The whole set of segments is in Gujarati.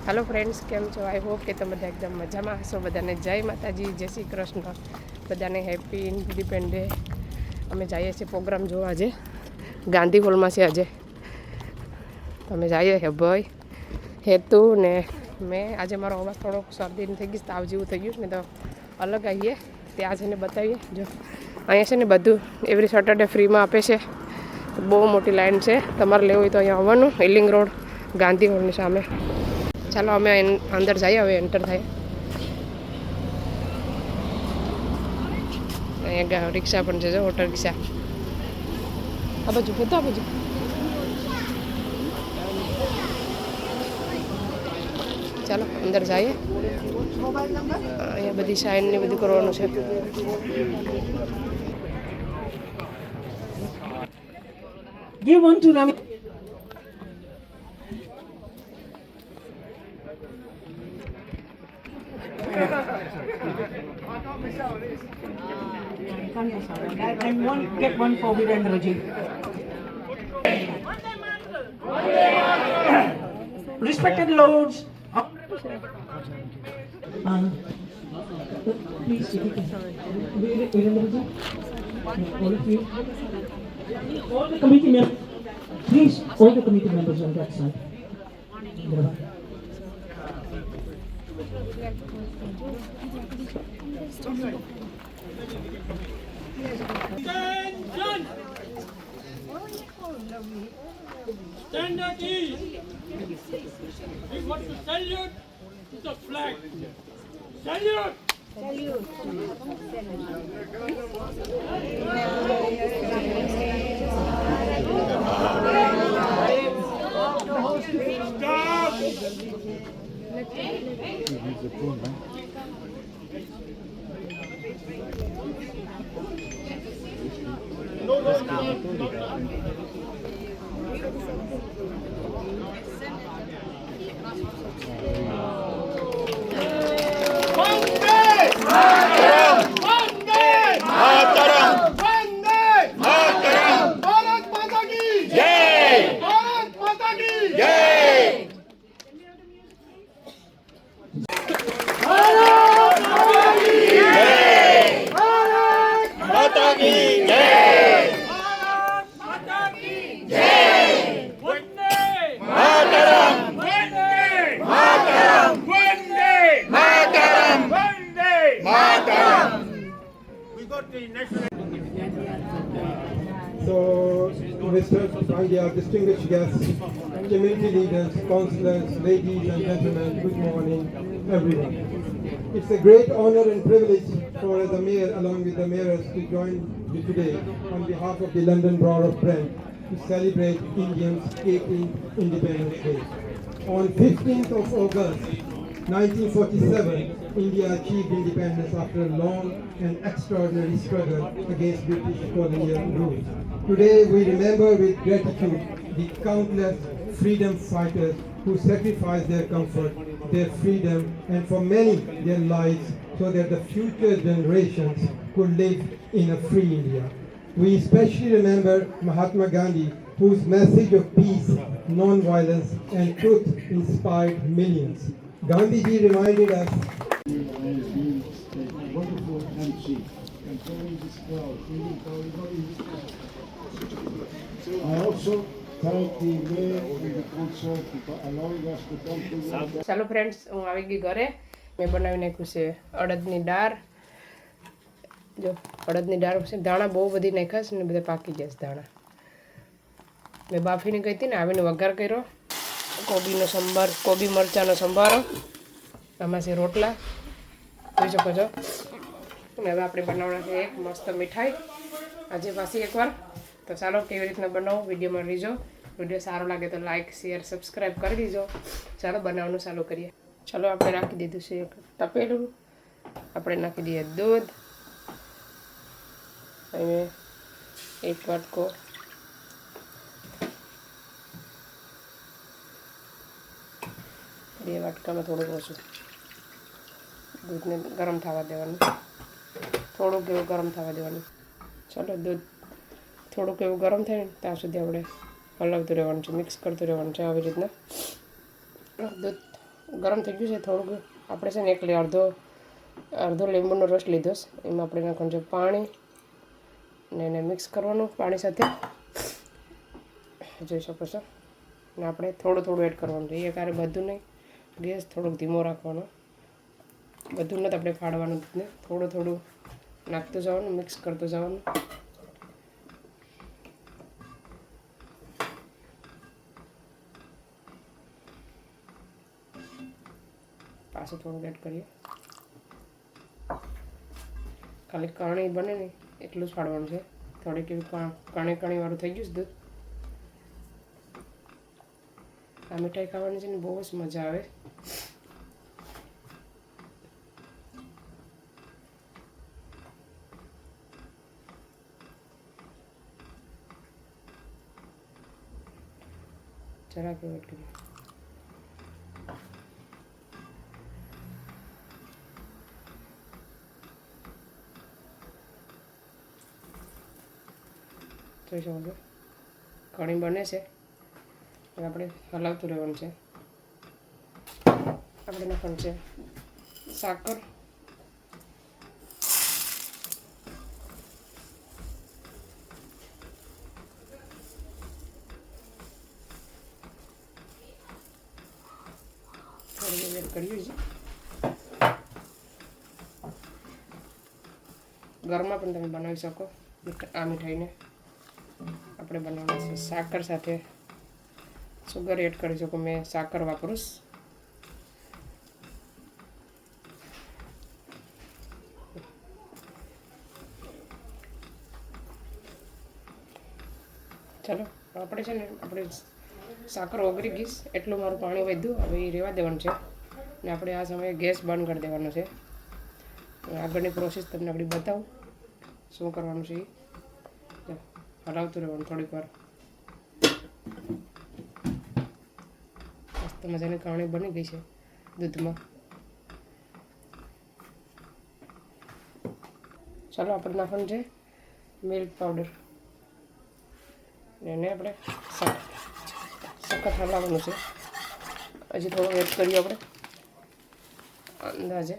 हेलो फ्रेंड्स केम छो आई होप के તમે બધા એકદમ મજામાં હશો બધાને જય માતાજી જય શ્રી કૃષ્ણ બધાને હેપી ઇન્ડિપેન્ડન્સ ડે અમે જઈએ છીએ પ્રોગ્રામ જોવા આજે ગાંધી હોલમાં છે આજે તમે જઈએ હે ભાઈ હેતુ ને મેં આજે મારો અવાજ થોડોક શરદી થઈ ગઈ તાવ જેવું થઈ ગયું ને તો અલગ આવીએ ત્યાં જઈને બતાવીએ જો અહીંયા છે ને બધું એવરી સેટરડે ફ્રીમાં આપે છે બહુ મોટી લાઈન છે તમારે લેવું હોય તો અહીંયા આવવાનું હિલિંગ રોડ ગાંધી હોલની સામે ચાલો અમે અંદર જઈએ હવે એન્ટર થાય અહીંયા રિક્ષા પણ છે જો ઓટો રિક્ષા આ બાજુ બધા આ બાજુ ચાલો અંદર જઈએ અહીંયા બધી સાઈન ને બધું કરવાનું છે Give one to Rami. And one get one for Virendraji. Respected lords. Please, Virendraji. All of you. All the committee members, please, all the committee members on that side. Stand at ease. We want to salute the flag. Salute. So, Mr. Pandya, distinguished guests, community leaders, councillors, ladies and gentlemen, good morning, everyone. It's a great honor and privilege for the mayor, along with the mayors, to join you today on behalf of the London Borough of Brent to celebrate Indians' 18th Independence Day. On 15th of August, 1947, India achieved independence after a long and extraordinary struggle against British colonial rule. Today we remember with gratitude the countless freedom fighters who sacrificed their comfort, their freedom, and for many their lives so that the future generations could live in a free India. We especially remember Mahatma Gandhi, whose message of peace, non-violence, and truth inspired millions. Gandhiji reminded us. Wonderful MC controlling this crowd, feeling everybody. I also thank the mayor and the council for allowing us to come to you. ચાલો ફ્રેન્ડ્સ હું આવી ગઈ ઘરે મેં બનાવી નાખ્યું છે અડદની દાળ જો અડદની દાળ છે દાણા બહુ બધી નાખ્યા છે ને બધા પાકી જશે દાણા મેં બાફીને ગઈ હતી ને આવીને વઘાર કર્યો કોબીનો સંભાર કોબી મરચાંનો સંભારો આમાં છે રોટલા જોઈ શકો છો અને હવે આપણે બનાવવાના છે એક મસ્ત મીઠાઈ આજે પાછી એકવાર તો ચાલો કેવી રીતના બનાવું વિડીયોમાં રીજો વિડીયો સારો લાગે તો લાઇક શેર સબસ્ક્રાઈબ કરી દીજો ચાલો બનાવવાનું ચાલુ કરીએ ચાલો આપણે રાખી દીધું છે એક તપેલું આપણે નાખી દઈએ દૂધ અને એક વાટકો બે વાટકામાં થોડુંક ઓછું દૂધને ગરમ થવા દેવાનું થોડુંક એવું ગરમ થવા દેવાનું ચાલો દૂધ થોડુંક એવું ગરમ થાય ને ત્યાં સુધી આપણે હલાવતું રહેવાનું છે મિક્સ કરતું રહેવાનું છે આવી રીતના દૂધ ગરમ થઈ ગયું છે થોડુંક. આપણે છે ને એકલી અડધો લીંબુનો રસ લીધો છે. એમાં આપણે નાખવાનું છે પાણી ને એને મિક્સ કરવાનું પાણી સાથે, જોઈ શકો છો. ને આપણે થોડું એડ કરવાનું છે. એ કારે બધું નહીં, ગેસ થોડોક ધીમો રાખવાનો. બધું નથી આપણે ફાડવાનું ને થોડું નાખતું જવાનું, મિક્સ કરતું જવાનું. પાછું થોડું એડ કરીએ. ખાલી કણી બને ને એટલું જ ફાડવાનું છે. થોડીક એવી કણી વાળું થઈ ગયું છે દૂધ. આ મીઠાઈ ખાવાની છે ને બહુ જ મજા આવે. જરાક એડ કરીએ. જોઈ શકો છો કણી બને છે. હવે આપણે હલાવતું રહેવાનું છે. આપણે નાખવાનું છે સાકર. થોડી એડ કર્યું છે. ઘરમાં પણ તમે બનાવી શકો આ મીઠાઈને. આપણે બનાવવાનું છે સાકર સાથે સુગર એડ કરી શકો. મેં સાકર વાપરું. ચાલો આપણે છે ને આપણે સાકર ઓગળી ગઈશ એટલું મારું પાણી વધ્યું. હવે એ રહેવા દેવાનું છે ને આપણે આ સમયે ગેસ બંધ કરી દેવાનો છે. આગળની પ્રોસેસ તમને આપણી બતાવું શું કરવાનું છે. એ હલાવતું રહેવાનું થોડીક વાર. મસ્ત મજાની કણી બની ગઈ છે દૂધમાં. ચાલો આપણે નાખવાનું છે મિલ્ક પાવડર. એને આપણે સખત હલાવવાનું છે. હજી થોડું એડ કરીએ આપણે અંદાજે.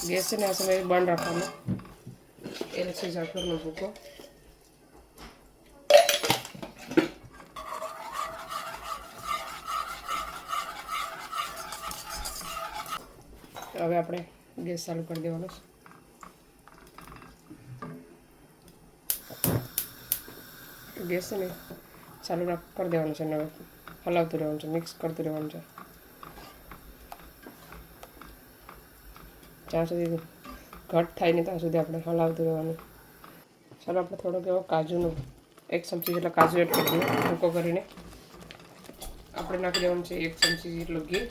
ગેસ છે ને આ સમયે બંધ રાખવાનો. એલચી ઝાકરનો ભૂકો. હવે આપણે ગેસ ચાલુ કરી દેવાનો. ગેસ છે ને ચાલુ કરી દેવાનું છે ને હવે હલાવતું રહેવાનું છે, મિક્સ કરતું રહેવાનું છે જ્યાં સુધી ઘટ થાય નહીં ત્યાં સુધી આપણે હલાવતું રહેવાનું. ચાલો આપણે થોડોક એવો કાજુનો 1 ચમચી જેટલા કાજુ એડ કરી દઈએ. ભૂકો કરીને આપણે નાખી દેવાનું છે 1 ચમચી જેટલું ઘી.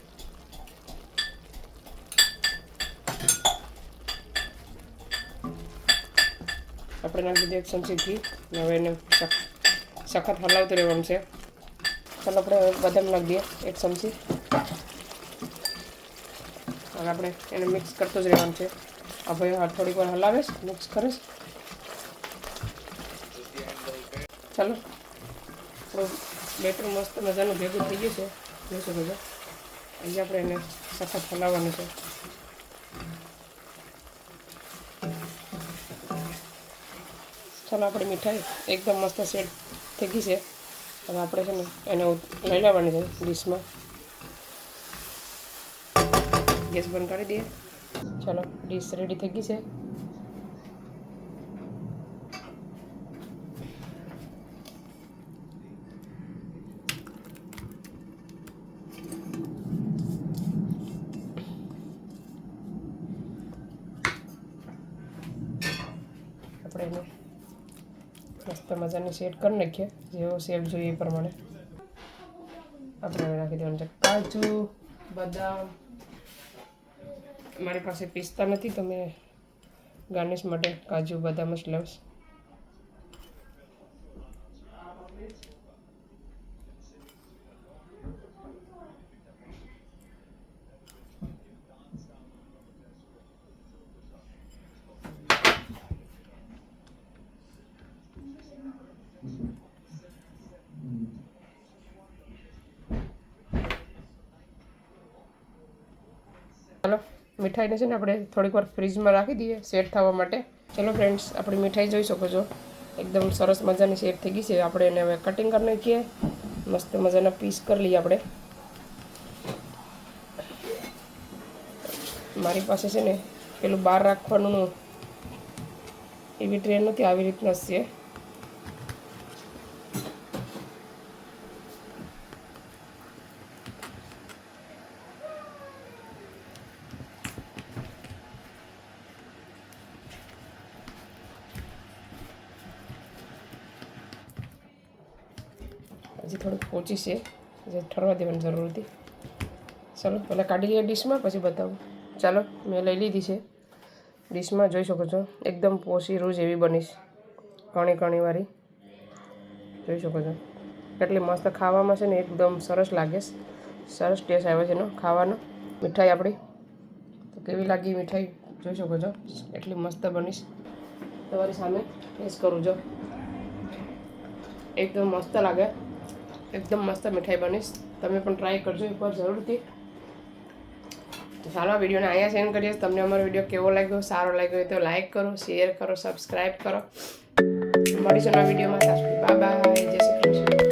આપણે નાખી દઈએ 1 ચમચી ઘી. હવે એને સખત હલાવતું રહેવાનું છે. ચાલો આપણે બદામ નાખી દઈએ 1 ચમચી. હવે આપણે એને મિક્સ કરતું જ રહેવાનું છે. આ ભાઈ થોડીક વાર હલાવીશ, મિક્સ કરીશ. ચાલો આપણું બેટર મસ્ત મજાનું ભેગું થઈ ગયું છે. જોઈ શકો છો. અહીં આપણે એને સખત હલાવવાનું છે. ચાલો આપણી મીઠાઈ એકદમ મસ્ત સેટ થઈ ગઈ છે. હવે આપણે છે ને એને લઈ લેવાની છે ડીશમાં. ગેસ બંધ કરી દઈએ. ચાલો ડીશ રેડી થઈ ગઈ છે. આપણે એને મસ્ત મજાની સેટ કરી નાખીએ. જેવો શેપ જોઈએ એ પ્રમાણે આપણે નાખી દેવાનું છે કાજુ, બદામ. મારી પાસે પિસ્તા નથી તો મેં ગાર્નિશ માટે કાજુ બદામ જ લઈશ. મીઠાઈને છે ને આપણે થોડીક વાર ફ્રીજમાં રાખી દઈએ સેટ થવા માટે. ચલો ફ્રેન્ડ્સ, આપણી મીઠાઈ જોઈ શકો છો એકદમ સરસ મજાની સેટ થઈ ગઈ છે. આપણે એને હવે કટિંગ કરી નાખીએ, મસ્ત મજાના પીસ કરી લઈએ આપણે. મારી પાસે છે ને પેલું બહાર રાખવાનું એવી ટ્રે નથી, આવી રીતના છે. હજી થોડુંક પોચી છે, જે ઠરવા દેવાની જરૂર હતી. ચાલો પહેલાં કાઢી લઈએ ડીશમાં, પછી બતાવું. ચાલો મેં લઈ લીધી છે ડીશમાં, જોઈ શકો છો એકદમ પોચી રોજ એવી બનીશ, કણીવાળી. જોઈ શકો છો કેટલી મસ્ત ખાવામાં છે ને, એકદમ સરસ લાગે, સરસ ટેસ્ટ આવે છે એનો ખાવાનો. મીઠાઈ આપણી તો કેવી લાગી મીઠાઈ જોઈ શકો છો, એટલી મસ્ત બનીશ. તમારી સામે ટેસ્ટ કરું છો, એકદમ મસ્ત લાગે, એકદમ મસ્ત મીઠાઈ બનીશ. તમે પણ ટ્રાય કરજો એકવાર જરૂરથી. તો ચાલો વિડીયોને અહીંયા સેન્ડ કરીએ. તમને અમારો વિડીયો કેવો લાગ્યો, સારો લાગ્યો હોય તો લાઈક કરો, શેર કરો, સબસ્ક્રાઈબ કરો. મળીશું નવા વિડીયોમાં. બાય બાય, જય શ્રી કૃષ્ણ.